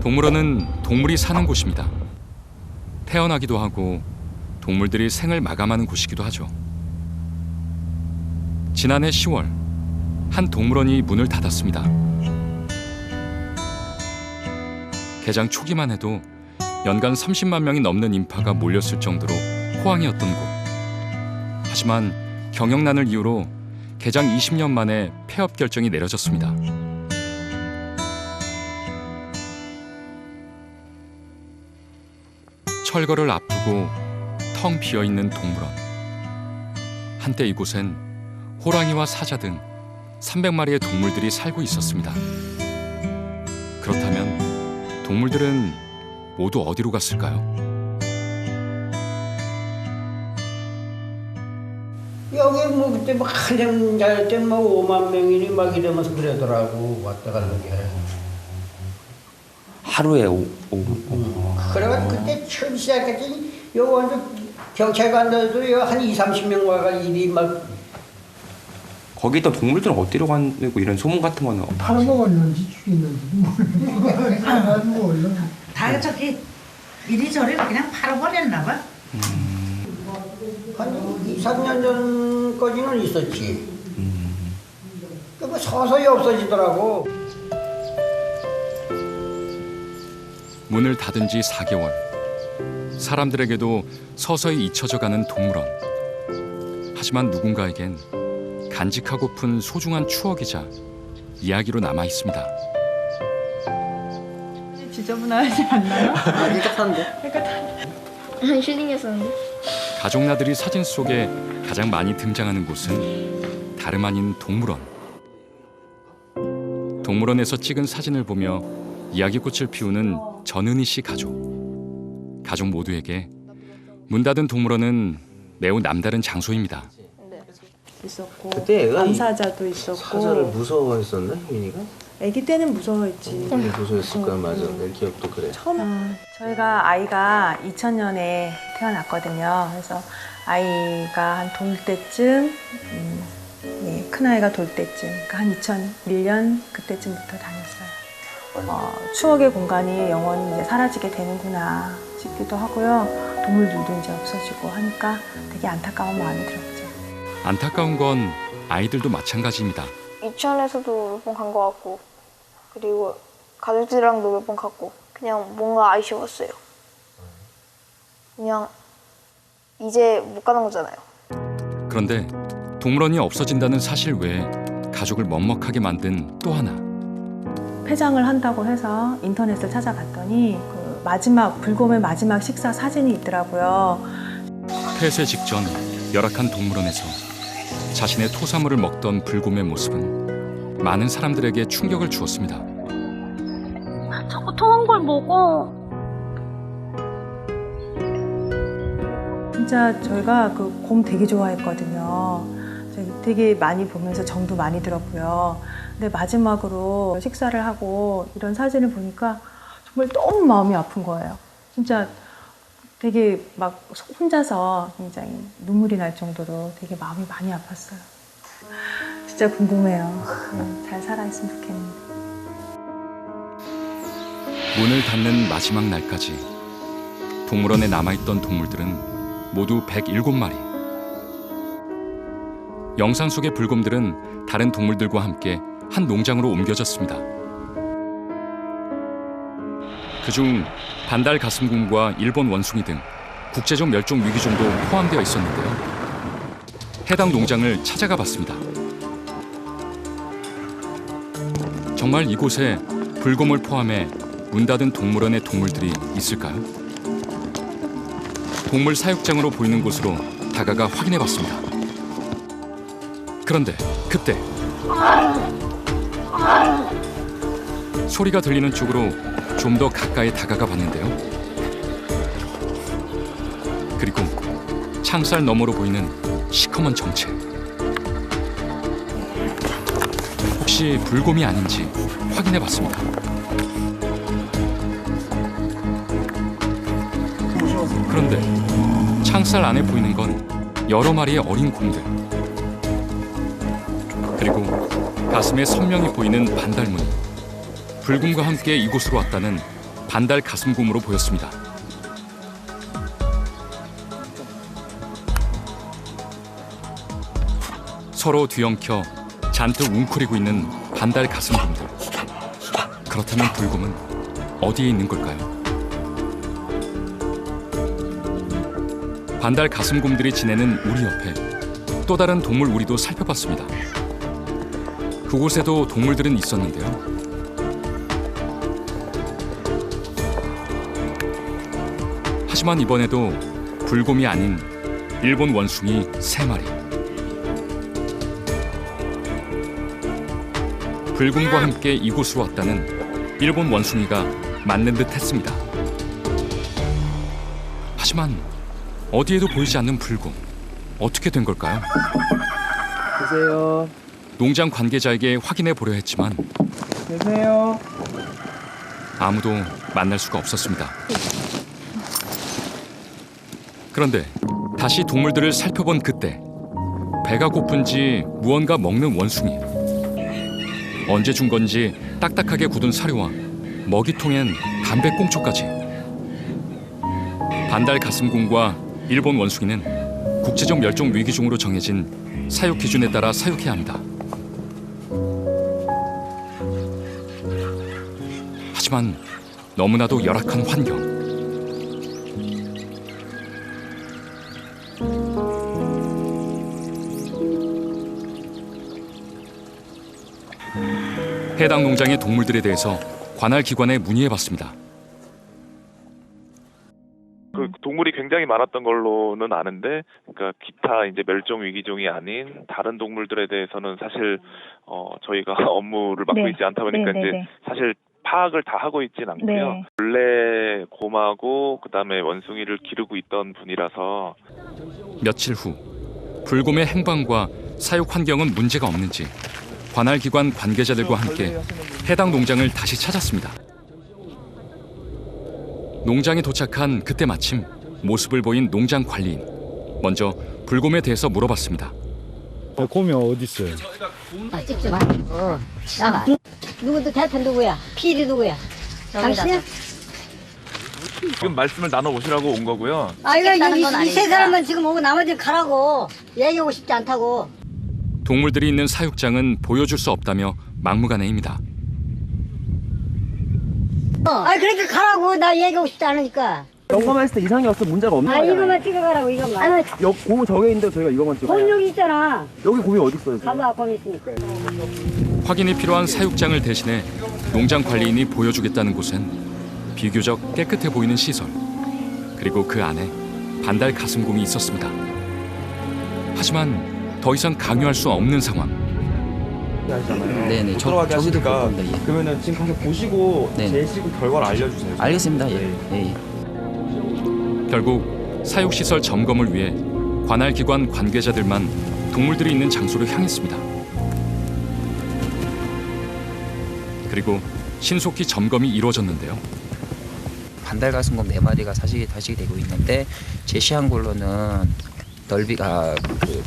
동물원은 동물이 사는 곳입니다. 태어나기도 하고 동물들이 생을 마감하는 곳이기도 하죠. 지난해 10월 한 동물원이 문을 닫았습니다. 개장 초기만 해도 연간 30만 명이 넘는 인파가 몰렸을 정도로 호황이었던 곳. 하지만 경영난을 이유로 개장 20년 만에 폐업 결정이 내려졌습니다. 철거를 앞두고 텅 비어있는 동물원. 한때 이곳엔 호랑이와 사자 등 300마리의 동물들이 살고 있었습니다. 그렇다면 동물들은 모두 어디로 갔을까요? 여기 뭐 그때 뭐 한참 잘 때 뭐 5만 명이니 막 이러면서 그러더라고 왔다 가는 게. 하루에 그래가 그때 처음 시작했더니 요 완전 경찰관들도 한 2~30명 와가 일이 막. 거기 있던 동물들은 어디로 가고 이런 소문 같은 거는 팔아먹었는지 죽였는지 몰라. 다 저기 이리저리 그냥 팔아버렸나 봐. 한 2~3년 전까지는 있었지. 그 서서히 없어지더라고. 문을 닫은 지 4개월. 사람들에게도 서서히 잊혀져가는 동물원. 하지만 누군가에겐 간직하고픈 소중한 추억이자 이야기로 남아 있습니다. 지저분하지 않나요? 깨끗한데? 힐링했었는데. 가족 나들이 사진 속에 가장 많이 등장하는 곳은 다름 아닌 동물원. 동물원에서 찍은 사진을 보며 이야기꽃을 피우는 전은희 씨 가족. 가족 모두에게 문 닫은 동물원은 매우 남다른 장소입니다. 있었고 그때 애가 암사자도 있었고 사자를 무서워했었나 민이가? 아기 때는 무서워했지. 무서워했을 거야 맞아. 내 기억도 그래. 저희가 아이가 2000년에 태어났거든요. 그래서 아이가 한 돌 때쯤 큰 아이가 돌 때쯤 그러니까 한 2001년 그때쯤부터 다녔어요. 추억의 공간이 영원히 이제 사라지게 되는구나 싶기도 하고요. 동물들도 이제 없어지고 하니까 되게 안타까운 마음이 들었죠. 안타까운 건 아이들도 마찬가지입니다. 유치원에서도 몇 번 간 것 같고, 그리고 가족들이랑도 몇 번 갔고, 그냥 뭔가 아쉬웠어요. 그냥 이제 못 가는 거잖아요. 그런데 동물원이 없어진다는 사실 외에 가족을 먹먹하게 만든 또 하나. 폐장을 한다고 해서 인터넷을 찾아봤더니 그 마지막 불곰의 마지막 식사 사진이 있더라고요. 폐쇄 직전 열악한 동물원에서 자신의 토사물을 먹던 불곰의 모습은 많은 사람들에게 충격을 주었습니다. 자꾸 토한 걸 먹어. 진짜 저희가 그 곰 되게 좋아했거든요. 되게 많이 보면서 정도 많이 들었고요. 근데 마지막으로 식사를 하고 이런 사진을 보니까 정말 너무 마음이 아픈 거예요. 진짜 되게 막 혼자서 굉장히 눈물이 날 정도로 되게 마음이 많이 아팠어요. 진짜 궁금해요. 잘 살아있으면 좋겠는데. 문을 닫는 마지막 날까지 동물원에 남아있던 동물들은 모두 107마리. 영상 속의 불곰들은 다른 동물들과 함께 한 농장으로 옮겨졌습니다. 그중 반달 가슴곰과 일본 원숭이 등 국제적 멸종 위기종도 포함되어 있었는데요. 해당 농장을 찾아가 봤습니다. 정말 이곳에 불곰을 포함해 문 닫은 동물원의 동물들이 있을까요? 동물 사육장으로 보이는 곳으로 다가가 확인해 봤습니다. 그런데 그때 소리가 들리는 쪽으로 좀 더 가까이 다가가 봤는데요. 그리고 창살 너머로 보이는 시커먼 정체. 혹시 불곰이 아닌지 확인해 봤습니다. 그런데 창살 안에 보이는 건 여러 마리의 어린 곰들. 그리고 가슴에 선명히 보이는 반달무늬. 불곰과 함께 이곳으로 왔다는 반달 가슴곰으로 보였습니다. 서로 뒤엉켜 잔뜩 웅크리고 있는 반달 가슴곰들. 그렇다면 불곰은 어디에 있는 걸까요? 반달 가슴곰들이 지내는 우리 옆에 또 다른 동물 우리도 살펴봤습니다. 그곳에도 동물들은 있었는데요. 하지만 이번에도 불곰이 아닌 일본 원숭이 3마리. 불곰과 함께 이곳으로 왔다는 일본 원숭이가 맞는 듯 했습니다. 하지만 어디에도 보이지 않는 불곰. 어떻게 된 걸까요? 계세요. 농장 관계자에게 확인해 보려 했지만 계세요. 아무도 만날 수가 없었습니다. 그런데 다시 동물들을 살펴본 그때 배가 고픈지 무언가 먹는 원숭이. 언제 준 건지 딱딱하게 굳은 사료와 먹이통엔 담배꽁초까지. 반달 가슴곰과 일본 원숭이는 국제적 멸종 위기종으로 정해진 사육 기준에 따라 사육해야 합니다. 하지만 너무나도 열악한 환경. 해당 농장의 동물들에 대해서 관할 기관에 문의해봤습니다. 그 동물이 굉장히 많았던 걸로는 아는데, 그러니까 기타 이제 멸종 위기종이 아닌 다른 동물들에 대해서는 사실 저희가 업무를 맡고 있지 않다 보니까 이제 사실 파악을 다 하고 있진 않고요. 원래 곰하고 그다음에 원숭이를 기르고 있던 분이라서. 며칠 후 불곰의 행방과 사육 환경은 문제가 없는지 관할 기관 관계자들과 함께 해당 농장을 다시 찾았습니다. 농장에 도착한 그때 마침 모습을 보인 농장 관리인. 먼저 불곰에 대해서 물어봤습니다. 곰이 어디 있어요? 찍지 마. 나가. 누구도 대표 누구야? 필이 누구야? 당신이야? 지금 말씀을 나눠보시라고 온 거고요. 아, 이거 이 세 사람만 지금 오고 나머지는 가라고. 얘기하고 싶지 않다고. 동물들이 있는 사육장은 보여줄 수 없다며 막무가내입니다. 아, 그러니까 가라고. 나 얘기하고 싶지 않으니까. 점검했을 때 이상이 없어 문제가 없는 거예요. 이거만 찍어가라고, 이거만. 곰은 저기 있는데 저희가 이거만 찍어요. 곰 여기 있잖아. 여기 곰이 어디 있어요? 지금? 봐봐, 곰 있으니까. 확인이 필요한 사육장을 대신해 농장 관리인이 보여주겠다는 곳엔 비교적 깨끗해 보이는 시설, 그리고 그 안에 반달 가슴곰이 있었습니다. 하지만 더 이상 강요할 수 없는 상황. 네네. 못 들어가게 저기도 볼 하시니까 겁니다. 예. 그러면은 지금 가서 보시고 네. 재시고 결과를 알려주세요. 알겠습니다. 예. 네. 예. 결국 사육시설 점검을 위해 관할 기관 관계자들만 동물들이 있는 장소로 향했습니다. 그리고 신속히 점검이 이루어졌는데요. 반달 가슴곰 4마리가 사식이 되고 있는데 제시한 걸로는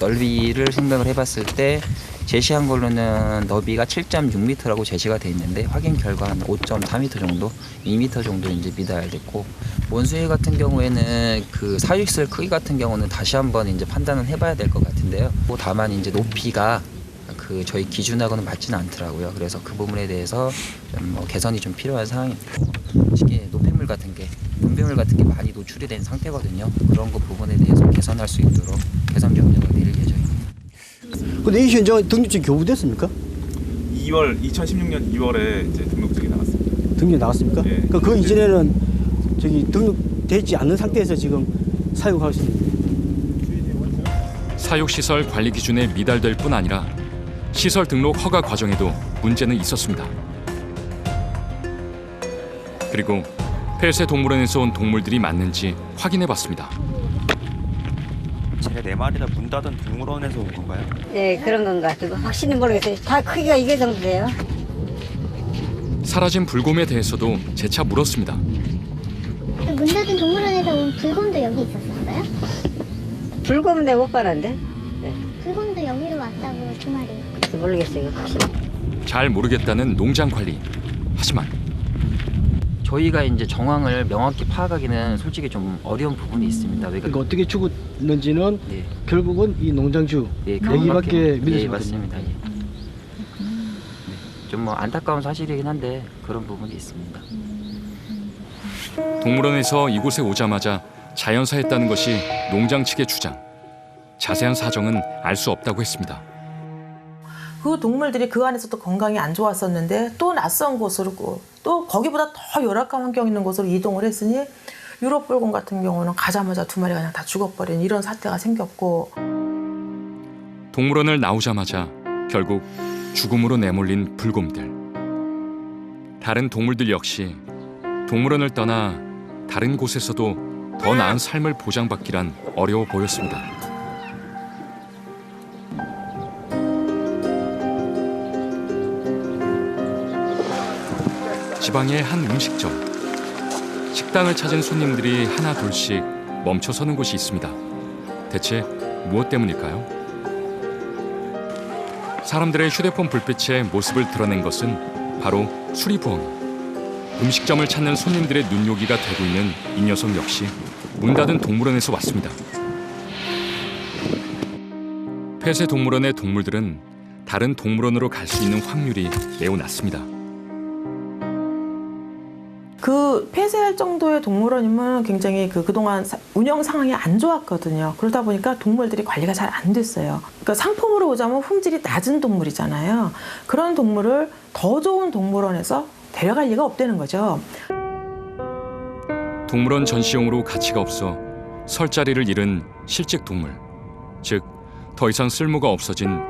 넓이를 생각을 해봤을 때 제시한 걸로는 너비가 7.6m라고 제시가 돼 있는데 확인 결과 한 5.4m 정도, 2m 정도 이제 미달됐고, 원숭이 같은 경우에는 그 사육시설 크기 같은 경우는 다시 한번 이제 판단을 해봐야 될 것 같은데요. 다만 이제 높이가 그 저희 기준하고는 맞지는 않더라고요. 그래서 그 부분에 대해서 좀 개선이 좀 필요한 상황입니다. 특히 노폐물 같은 게, 분비물 같은 게 많이 노출이 된 상태거든요. 그런 거 부분에 대해서 개선할 수 있도록 개선 명령을 내릴 예정입니다. 근데 이 현장 등록증 교부됐습니까? 2016년 2월에 이제 등록증이 나왔습니다. 등록이 나왔습니까? 예. 그러니까 그 이전에는 저기 등록되지 않는 상태에서 지금 사용하고 있습니다. 사육시설 관리 기준에 미달될 뿐 아니라 시설 등록 허가 과정에도 문제는 있었습니다. 그리고 폐쇄 동물원에서 온 동물들이 맞는지 확인해봤습니다. 쟤네 4마리 다 문 닫은 동물원에서 온 건가요? 네, 그런 건가. 확실히 모르겠어요. 다 크기가 이게 정도 돼요. 사라진 불곰에 대해서도 재차 물었습니다. 문 닫은 동물원에서 온 불곰도 여기 있었어요? 불곰은 내가 못 봤는데. 네. 불곰도 여기로 왔다고 두 마리. 모르겠어요, 이거 확실히. 잘 모르겠다는 농장 관리. 하지만 저희가 이제 정황을 명확히 파악하기는 솔직히 좀 어려운 부분이 있습니다. 그러니까 어떻게 죽었는지는 결국은 이 농장주 얘기밖에 믿을 수 맞습니다. 예. 좀 뭐 안타까운 사실이긴 한데 그런 부분이 있습니다. 동물원에서 이곳에 오자마자 자연사했다는 것이 농장 측의 주장. 자세한 사정은 알 수 없다고 했습니다. 그 동물들이 그 안에서도 건강이 안 좋았었는데 또 낯선 곳으로 또 거기보다 더 열악한 환경 있는 곳으로 이동을 했으니 유럽 불곰 같은 경우는 가자마자 2마리가 그냥 다 죽어버린 이런 사태가 생겼고 동물원을 나오자마자 결국 죽음으로 내몰린 불곰들. 다른 동물들 역시 동물원을 떠나 다른 곳에서도 더 나은 삶을 보장받기란 어려워 보였습니다. 지방의 한 음식점. 식당을 찾은 손님들이 하나 둘씩 멈춰서는 곳이 있습니다. 대체 무엇 때문일까요? 사람들의 휴대폰 불빛에 모습을 드러낸 것은 바로 수리부엉이. 음식점을 찾는 손님들의 눈요기가 되고 있는 이 녀석 역시 문 닫은 동물원에서 왔습니다. 폐쇄 동물원의 동물들은 다른 동물원으로 갈 수 있는 확률이 매우 낮습니다. 그 폐쇄할 정도의 동물원이면 굉장히 그동안 운영 상황이 안 좋았거든요. 그러다 보니까 동물들이 관리가 잘 안 됐어요. 그러니까 상품으로 보자면 품질이 낮은 동물이잖아요. 그런 동물을 더 좋은 동물원에서 데려갈 리가 없다는 거죠. 동물원 전시용으로 가치가 없어 설 자리를 잃은 실직 동물, 즉 더 이상 쓸모가 없어진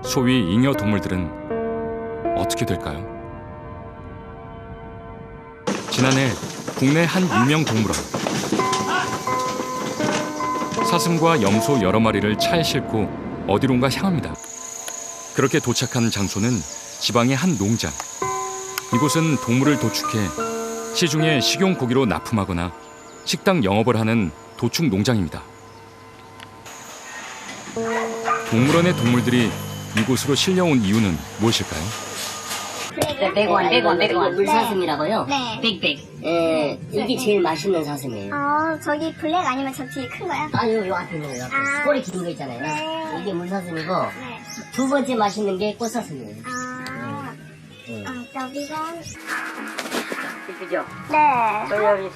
소위 잉여 동물들은 어떻게 될까요? 지난해 국내 한 유명 동물원. 사슴과 염소 여러 마리를 차에 싣고 어디론가 향합니다. 그렇게 도착한 장소는 지방의 한 농장. 이곳은 동물을 도축해 시중에 식용 고기로 납품하거나 식당 영업을 하는 도축 농장입니다. 동물원의 동물들이 이곳으로 실려온 이유는 무엇일까요? 백원 물사슴이라고요? 네. 빅빅. 예, 이게 제일 맛있는 사슴이에요. 저기 블랙 아니면 저 뒤에 큰 거요? 요 앞에 있는 거요. 꼬리 긴 거 있잖아요. 네. 이게 물사슴이고, 네. 두 번째 맛있는 게 꽃사슴이에요. 여기가. 이쁘죠? 네. 여기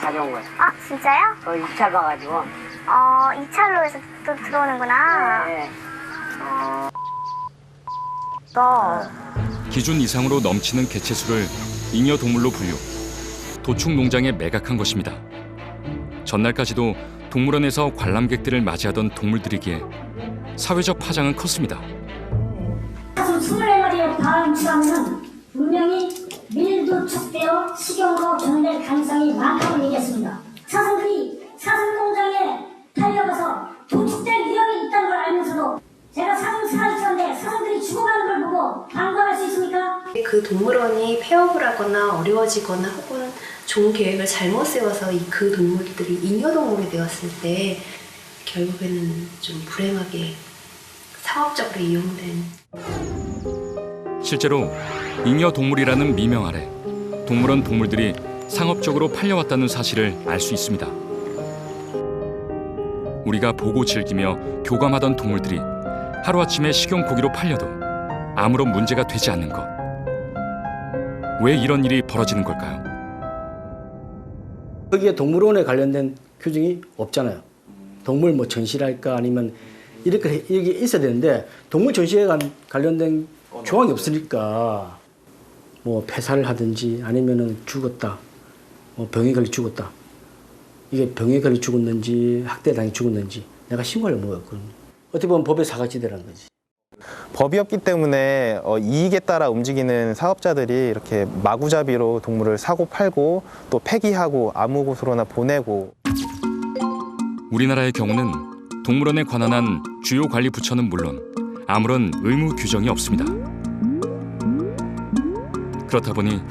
가져온 거예요. 진짜요? 2차 가가지고. 2차로 해서 또 들어오는구나. 네. 기준 이상으로 넘치는 개체수를 잉여 동물로 분류, 도축 농장에 매각한 것입니다. 전날까지도 동물원에서 관람객들을 맞이하던 동물들이기에 사회적 파장은 컸습니다. 사슴 24마리의 다음 추방은 분명히 밀도축되어 식용으로 전될 가능성이 많다고 얘기했습니다. 사슴들이 사슴 농장에 달려가서 도축될 위험이 있다는 걸 알면서도 제가 사슴 사육사인데 사슴들이 죽어가는 걸 보고 방관할 수 있습니까? 그 동물원이 폐업을 하거나 어려워지거나 혹은 좋은 계획을 잘못 세워서 그 동물들이 잉여동물이 되었을 때 결국에는 좀 불행하게 상업적으로 이용된. 실제로 잉여 동물이라는 미명 아래 동물원 동물들이 상업적으로 팔려왔다는 사실을 알 수 있습니다. 우리가 보고 즐기며 교감하던 동물들이 하루아침에 식용 고기로 팔려도 아무런 문제가 되지 않는 것. 왜 이런 일이 벌어지는 걸까요? 거기에 동물원에 관련된 규정이 없잖아요. 동물 전시랄까 아니면 이렇게 있어야 되는데 동물 전시에 관련된 조항이 없으니까 뭐 폐사를 하든지 아니면은 죽었다, 병에 걸려 죽었다. 이게 병에 걸려 죽었는지 학대당해 죽었는지 내가 신고를 못했거든요. 어떻게 보면 법의 사각지대라는 거지. 법이 없기 때문에 이익에 따라 움직이는 사업자들이 이렇게 마구잡이로 동물을 사고 팔고 또 폐기하고 아무 곳으로나 보내고. 우리나라의 경우는 동물원에 관한 한 주요 관리 부처는 물론 아무런 의무 규정이 없습니다. 그렇다 보니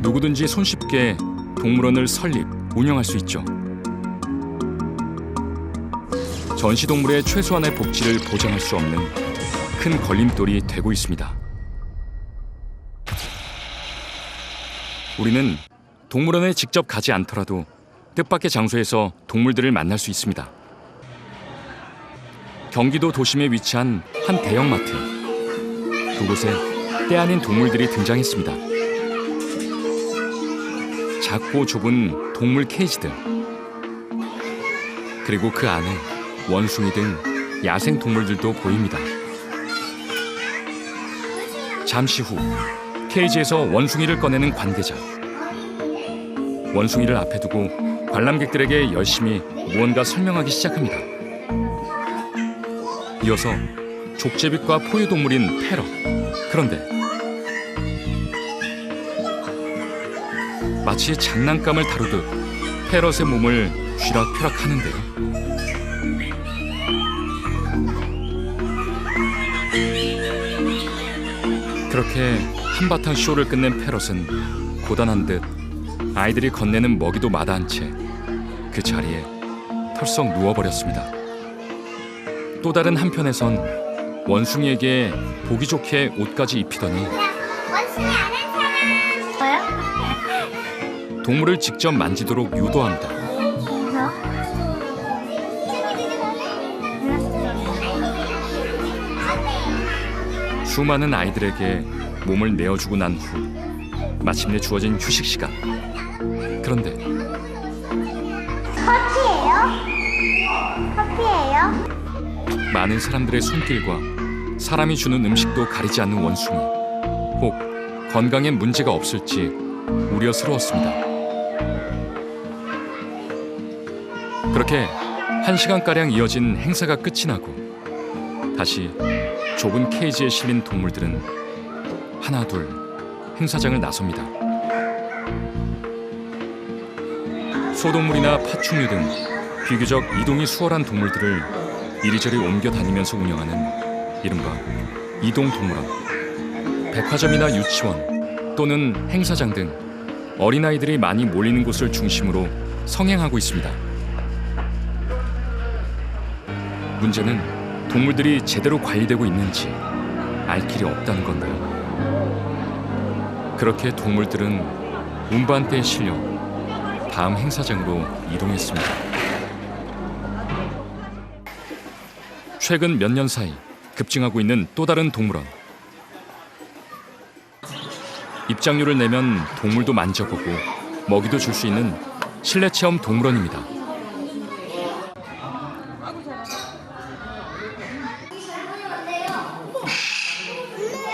누구든지 손쉽게 동물원을 설립, 운영할 수 있죠. 전시동물의 최소한의 복지를 보장할 수 없는 큰 걸림돌이 되고 있습니다. 우리는 동물원에 직접 가지 않더라도 뜻밖의 장소에서 동물들을 만날 수 있습니다. 경기도 도심에 위치한 한 대형마트. 그곳에 때 아닌 동물들이 등장했습니다. 작고 좁은 동물 케이지들, 그리고 그 안에 원숭이 등 야생 동물들도 보입니다. 잠시 후 케이지에서 원숭이를 꺼내는 관계자. 원숭이를 앞에 두고 관람객들에게 열심히 무언가 설명하기 시작합니다. 이어서 족제비과 포유동물인 패럿. 그런데 마치 장난감을 다루듯 패럿의 몸을 쥐락펴락 하는데요. 그렇게 한바탕 쇼를 끝낸 패럿은 고단한 듯 아이들이 건네는 먹이도 마다한 채 그 자리에 털썩 누워버렸습니다. 또 다른 한편에선 원숭이에게 보기 좋게 옷까지 입히더니 동물을 직접 만지도록 유도합니다. 수많은 아이들에게 몸을 내어주고 난 후 마침내 주어진 휴식 시간. 그런데 커피예요? 많은 사람들의 손길과 사람이 주는 음식도 가리지 않는 원숭이. 혹 건강에 문제가 없을지 우려스러웠습니다. 그렇게 1시간가량 이어진 행사가 끝이 나고 다시 좁은 케이지에 실린 동물들은 하나 둘 행사장을 나섭니다. 소동물이나 파충류 등 비교적 이동이 수월한 동물들을 이리저리 옮겨 다니면서 운영하는 이른바 이동동물원. 백화점이나 유치원 또는 행사장 등 어린아이들이 많이 몰리는 곳을 중심으로 성행하고 있습니다. 문제는 동물들이 제대로 관리되고 있는지 알 길이 없다는 건데요. 그렇게 동물들은 운반대에 실려 다음 행사장으로 이동했습니다. 최근 몇 년 사이 급증하고 있는 또 다른 동물원. 입장료를 내면 동물도 만져보고 먹이도 줄 수 있는 실내 체험 동물원입니다.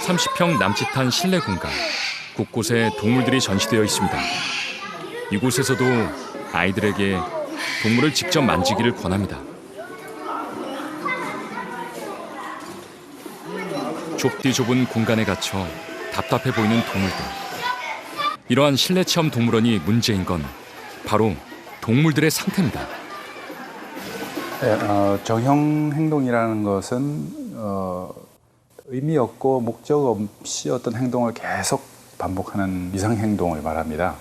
(30평) 남짓한 실내 공간. 곳곳에 동물들이 전시되어 있습니다. 이곳에서도 아이들에게 동물을 직접 만지기를 권합니다. 좁디 좁은 공간에 갇혀 답답해 보이는 동물들. 이러한 실내 체험 동물원이 문제인 건 바로 동물들의 상태입니다. 네, 정형 행동이라는 것은 의미 없고 목적 없이 어떤 행동을 계속 반복하는 이상 행동을 말합니다.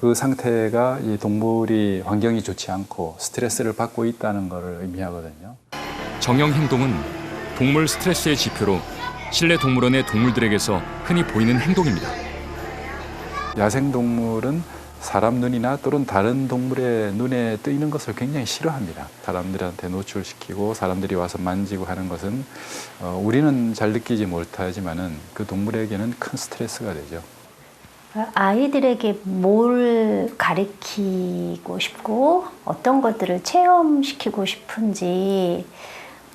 그 상태가 이 동물이 환경이 좋지 않고 스트레스를 받고 있다는 것을 의미하거든요. 정형 행동은 동물 스트레스의 지표로 실내 동물원의 동물들에게서 흔히 보이는 행동입니다. 야생동물은 사람 눈이나 또는 다른 동물의 눈에 뜨이는 것을 굉장히 싫어합니다. 사람들한테 노출시키고 사람들이 와서 만지고 하는 것은 우리는 잘 느끼지 못하지만은 그 동물에게는 큰 스트레스가 되죠. 아이들에게 뭘 가르치고 싶고 어떤 것들을 체험시키고 싶은지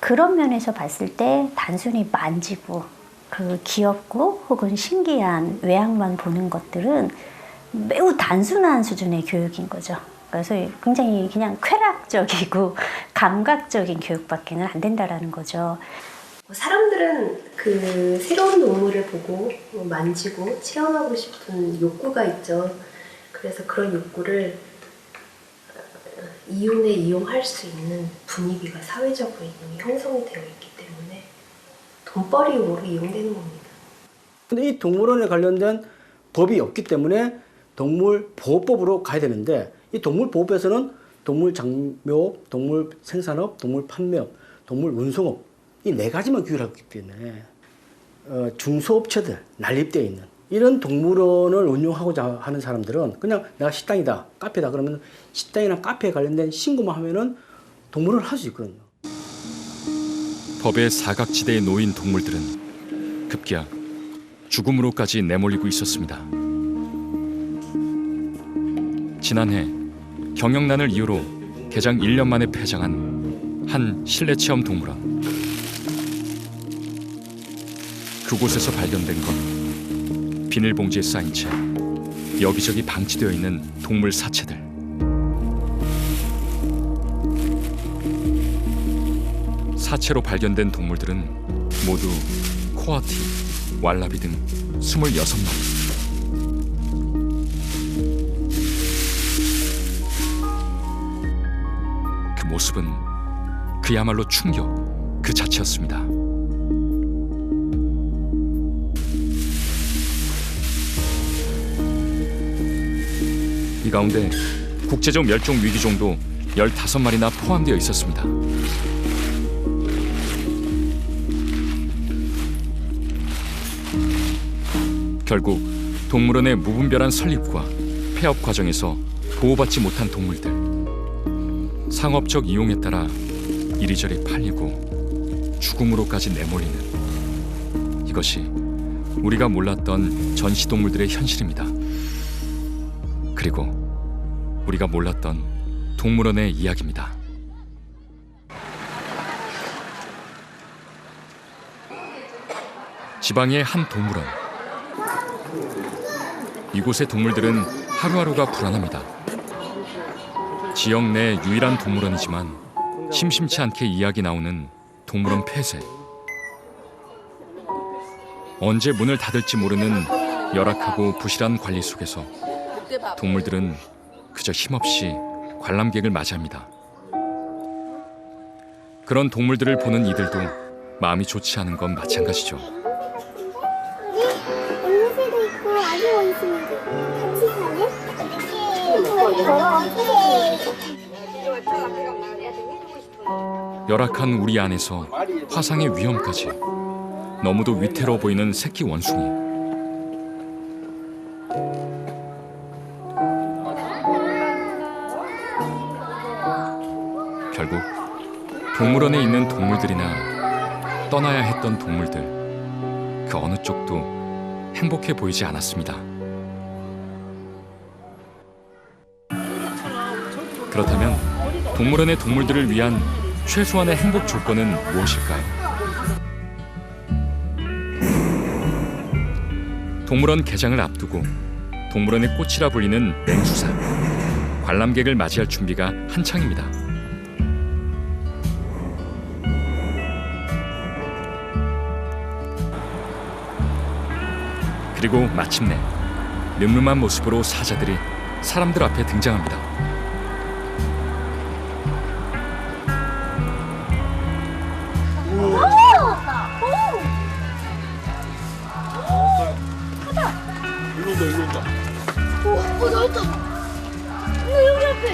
그런 면에서 봤을 때 단순히 만지고 그 귀엽고 혹은 신기한 외양만 보는 것들은 매우 단순한 수준의 교육인 거죠. 그래서 굉장히 그냥 쾌락적이고 감각적인 교육밖에는 안 된다라는 거죠. 사람들은 그 새로운 동물을 보고 만지고 체험하고 싶은 욕구가 있죠. 그래서 그런 욕구를 이용할 수 있는 분위기가 사회적으로 이미 형성이 되어 있기 때문에 돈벌이용으로 이용되는 겁니다. 근데 이 동물원에 관련된 법이 없기 때문에 동물보호법으로 가야 되는데 이 동물보호법에서는 동물 장묘업, 동물 생산업, 동물 판매업, 동물 운송업 이 4가지만 규율하고 있기 때문에 중소업체들, 난립되어 있는 이런 동물원을 운영하고자 하는 사람들은 그냥 내가 식당이다, 카페다 그러면 식당이나 카페에 관련된 신고만 하면은 동물원을 할 수 있거든요. 법의 사각지대에 놓인 동물들은 급기야 죽음으로까지 내몰리고 있었습니다. 지난해 경영난을 이유로 개장 1년 만에 폐장한 한 실내체험 동물원. 그곳에서 발견된 건 비닐봉지에 쌓인 채 여기저기 방치되어 있는 동물 사체들. 사체로 발견된 동물들은 모두 코아티, 왈라비 등 26마리. 그 모습은 그야말로 충격 그 자체였습니다. 이 가운데 국제적 멸종 위기종도 15마리나 포함되어 있었습니다. 결국 동물원의 무분별한 설립과 폐업 과정에서 보호받지 못한 동물들, 상업적 이용에 따라 이리저리 팔리고 죽음으로까지 내몰리는, 이것이 우리가 몰랐던 전시동물들의 현실입니다. 그리고 우리가 몰랐던 동물원의 이야기입니다. 지방의 한 동물원. 이곳의 동물들은 하루하루가 불안합니다. 지역 내 유일한 동물원이지만 심심치 않게 이야기 나오는 동물원 폐쇄. 언제 문을 닫을지 모르는 열악하고 부실한 관리 속에서 동물들은 그저 힘없이 관람객을 맞이합니다. 그런 동물들을 보는 이들도 마음이 좋지 않은 건 마찬가지죠. 앵무새도 있고 아기 원숭이도 같이 사네? 열악한 우리 안에서 화상의 위험까지. 너무도 위태로워 보이는 새끼 원숭이. 결국 동물원에 있는 동물들이나 떠나야 했던 동물들, 그 어느 쪽도 행복해 보이지 않았습니다. 그렇다면 동물원의 동물들을 위한 최소한의 행복 조건은 무엇일까요? 동물원 개장을 앞두고 동물원의 꽃이라 불리는 맹수사. 관람객을 맞이할 준비가 한창입니다. 그리고 마침내 늠름한 모습으로 사자들이 사람들 앞에 등장합니다. 일로 온다. 나왔다. 여기 앞에.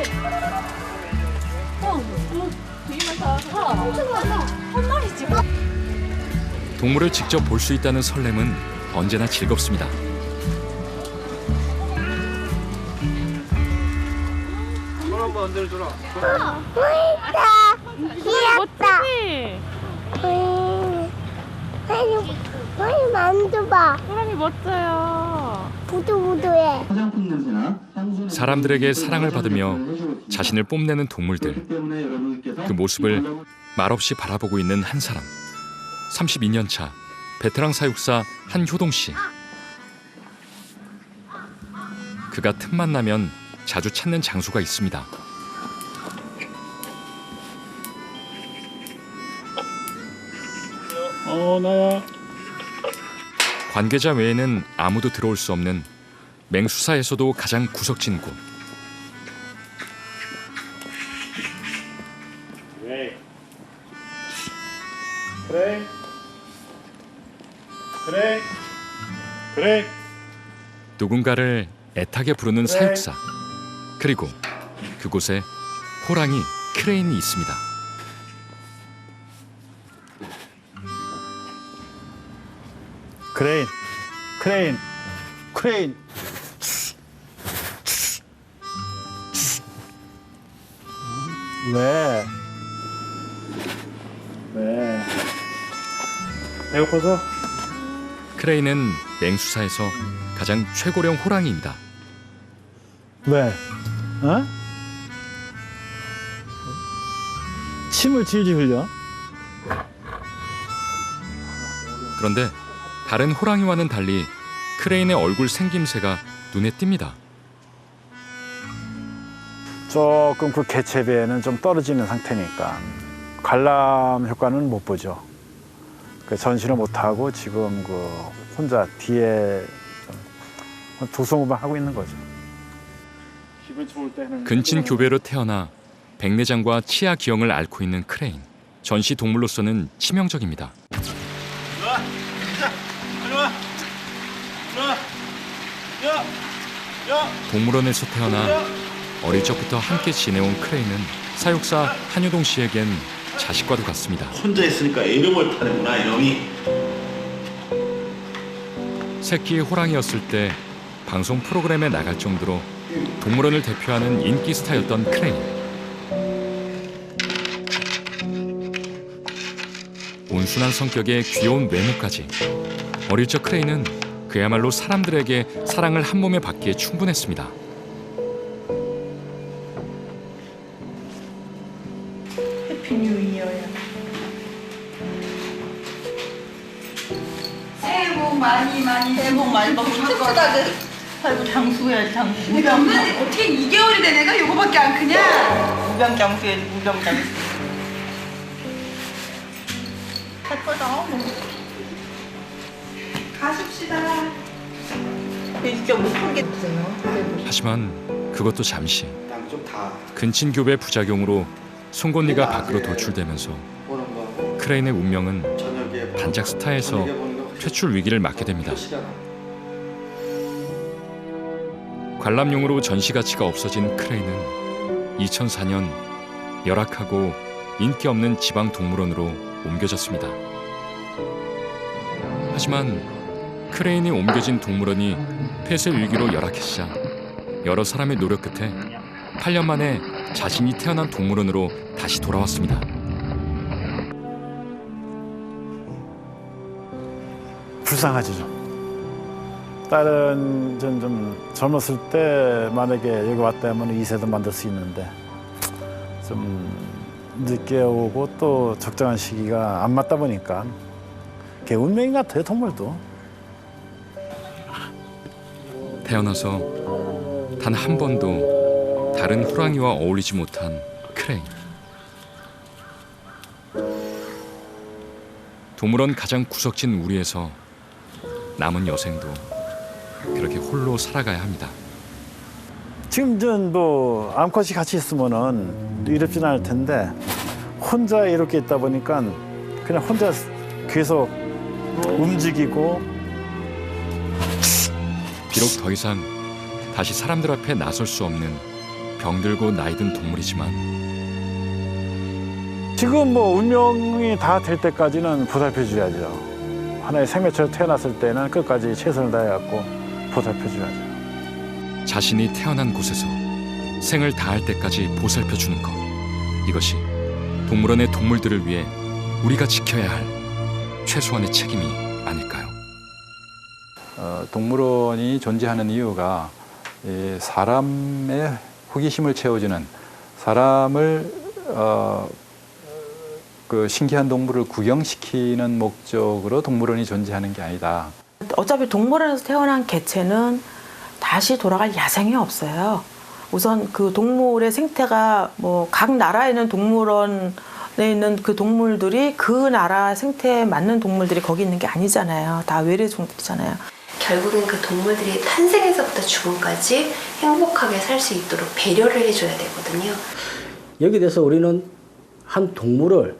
되게 많다. 엄청 많아. 한 마리지. 동물을 직접 볼 수 있다는 설렘은 언제나 즐겁습니다. 손 한번 흔들어줘라. 귀엽다. 빨리 만져봐. 사람이 멋져요. 부들부들해. 사람들에게 사랑을 받으며 자신을 뽐내는 동물들. 그 모습을 말없이 바라보고 있는 한 사람. 32년 차 베테랑 사육사 한효동 씨. 그가 틈만 나면 자주 찾는 장소가 있습니다. 나야. 관계자 외에는 아무도 들어올 수 없는 맹수사에서도 가장 구석진 곳. 그래. 누군가를 애타게 부르는 사육사. 그리고 그곳에 호랑이 크레인이 있습니다. 크레인. 크레인. 왜? 왜? 배고파서? 크레인은 맹수사에서 가장 최고령 호랑이입니다. 왜? 어? 침을 질질 흘려? 그런데 다른 호랑이와는 달리 크레인의 얼굴 생김새가 눈에 띕니다. 조금 그 개체배는 좀 떨어지는 상태니까 관람 효과는 못 보죠. 그 전시를 못 하고 지금 그 혼자 뒤에 두성우방 하고 있는 거죠. 기분 좋을 때는 근친 교배로 태어나 백내장과 치아 기형을 앓고 있는 크레인. 전시 동물로서는 치명적입니다. 동물원에서 태어나 어릴 적부터 함께 지내온 크레인은 사육사 한효동 씨에겐 자식과도 같습니다. 혼자 있으니까 이름을 타는구나, 이놈이. 새끼 호랑이였을 때 방송 프로그램에 나갈 정도로 동물원을 대표하는 인기 스타였던 크레인. 온순한 성격에 귀여운 외모까지. 어릴 적 크레인은 그야말로 사람들에게 사랑을 한 몸에 받기에 충분했습니다. 해피 뉴 이어야. 새해 복 많이 새해 복 많이 받고 축하다. 아이고 장수야 장수. 내가 엄마한테 어떻게 2개월이 돼 내가 요거밖에 안 크냐? 무병장수야 무병장수. 예쁘다. 가십시다. 진짜 못 하겠어요. 하지만 그것도 잠시. 근친 교배 부작용으로 송곳니가 밖으로 도출되면서 크레인의 운명은 단짝 스타에서 퇴출 위기를 맞게 됩니다. 관람용으로 전시 가치가 없어진 크레인은 2004년 열악하고 인기 없는 지방 동물원으로 옮겨졌습니다. 하지만 크레인이 옮겨진 동물원이 폐쇄 위기로 열악해지자 여러 사람의 노력 끝에 8년 만에 자신이 태어난 동물원으로 다시 돌아왔습니다. 불쌍하지 좀. 딸은 좀 젊었을 때 만약에 여기 왔다면 2세도 만들 수 있는데 좀 늦게 오고 또 적정한 시기가 안 맞다 보니까 그게 운명인 것 같아요, 동물도. 태어나서 단 한 번도 다른 호랑이와 어울리지 못한 크레인. 동물원 가장 구석진 우리에서 남은 여생도 그렇게 홀로 살아가야 합니다. 지금 뭐 암컷이 같이 있으면은 이럽진 않을 텐데 혼자 이렇게 있다 보니까 그냥 혼자 계속 움직이고. 비록 더 이상 다시 사람들 앞에 나설 수 없는 병들고 나이든 동물이지만 지금 뭐 운명이 다 될 때까지는 보살펴 줘야죠. 하나의 생명체로 태어났을 때는 끝까지 최선을 다해갖고 보살펴 줘야죠. 자신이 태어난 곳에서 생을 다할 때까지 보살펴 주는 것. 이것이 동물원의 동물들을 위해 우리가 지켜야 할 최소한의 책임이 아닐까요? 동물원이 존재하는 이유가 사람의 호기심을 채워주는, 사람을 그 신기한 동물을 구경시키는 목적으로 동물원이 존재하는 게 아니다. 어차피 동물원에서 태어난 개체는 다시 돌아갈 야생이 없어요. 우선 그 동물의 생태가 뭐 각 나라에 있는 동물원에 있는 그 동물들이 그 나라 생태에 맞는 동물들이 거기 있는 게 아니잖아요. 다 외래종들이잖아요. 결국엔 그 동물들이 탄생에서부터 죽음까지 행복하게 살 수 있도록 배려를 해줘야 되거든요. 여기에 대해서 우리는 한 동물을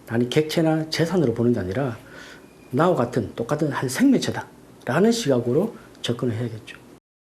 아니 객체나 재산으로 보는 게 아니라 나와 같은 똑같은 한 생명체다 라는 시각으로 접근을 해야겠죠.